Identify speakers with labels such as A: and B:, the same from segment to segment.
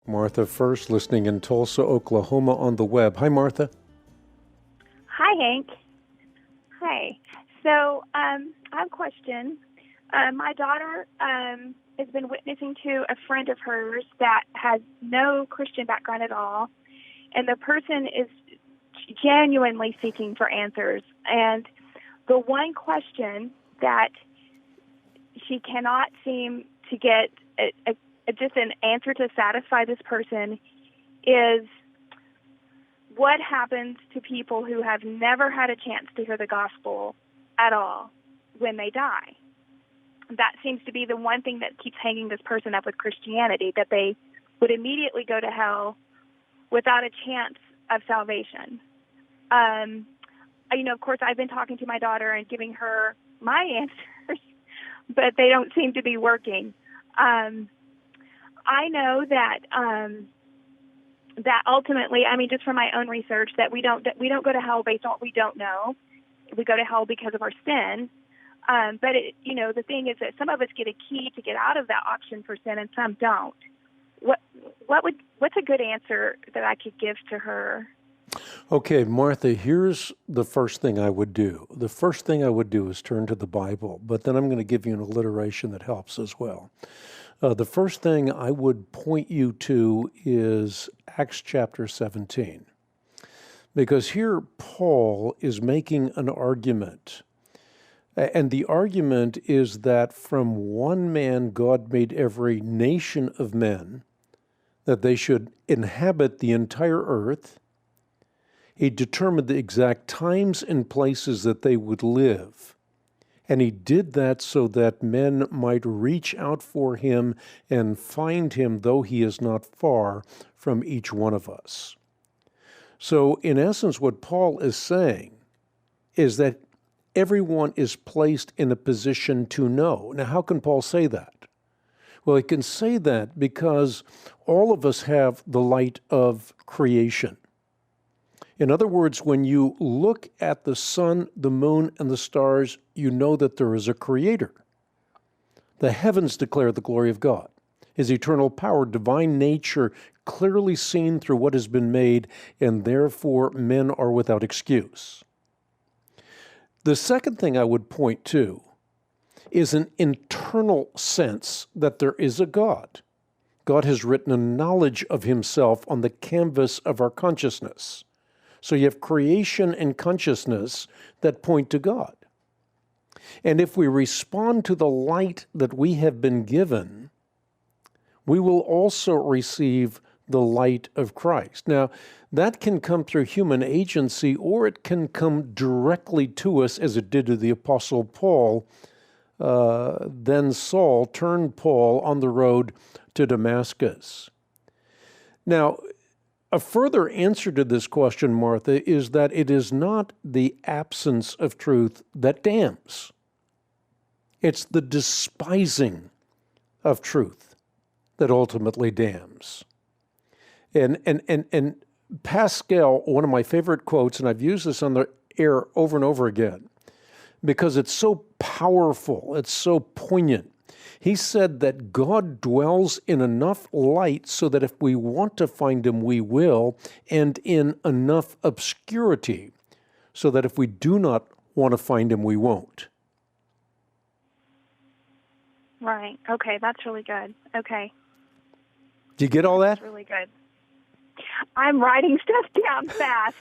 A: Martha first, listening in Tulsa, Oklahoma on the web. Hi, Martha.
B: Hi, Hank. Hi. So I have a question. My daughter has been witnessing to a friend of hers that has no Christian background at all, and the person is genuinely seeking for answers. And the one question that she cannot seem to get just an answer to satisfy this person is, what happens to people who have never had a chance to hear the gospel at all when they die? That seems to be the one thing that keeps hanging this person up with Christianity, that they would immediately go to hell without a chance of salvation. Of course, I've been talking to my daughter and giving her my answers, but they don't seem to be working. I know that that ultimately, just from my own research, that we don't go to hell based on what we don't know. We go to hell because of our sin. But the thing is that some of us get a key to get out of that option for sin, and some don't. What's a good answer that I could give to her?
A: Okay, Martha, here's the first thing I would do. The first thing I would do is turn to the Bible, but then I'm going to give you an alliteration that helps as well. The first thing I would point you to is Acts chapter 17, because here Paul is making an argument. And the argument is that from one man God made every nation of men, that they should inhabit the entire earth. He determined the exact times and places that they would live. And he did that so that men might reach out for him and find him, though he is not far from each one of us. So in essence, what Paul is saying is that everyone is placed in a position to know. Now, how can Paul say that? Well, he can say that because all of us have the light of creation. In other words, when you look at the sun, the moon, and the stars, you know that there is a creator. The heavens declare the glory of God. His eternal power, divine nature, clearly seen through what has been made, and therefore men are without excuse. The second thing I would point to is an internal sense that there is a God. God has written a knowledge of himself on the canvas of our consciousness. So you have creation and consciousness that point to God. And if we respond to the light that we have been given, we will also receive the light of Christ. Now, that can come through human agency, or it can come directly to us, as it did to the Apostle Paul. Then Saul turned Paul on the road to Damascus. Now, a further answer to this question, Martha, is that it is not the absence of truth that damns. It's the despising of truth that ultimately damns. And Pascal, one of my favorite quotes, and I've used this on the air over and over again, because it's so powerful, it's so poignant. He said that God dwells in enough light so that if we want to find him, we will, and in enough obscurity so that if we do not want to find him, we won't.
B: Right. Okay, that's really good. Okay.
A: Do you get all that?
B: That's really good. I'm writing stuff down fast.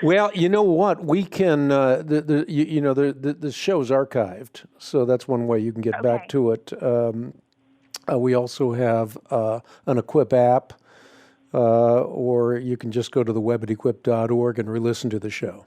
A: Well, you know what? We can, the show's archived, so that's one way you can get back to it. We also have an Equip app, or you can just go to the web at equip.org and re-listen to the show.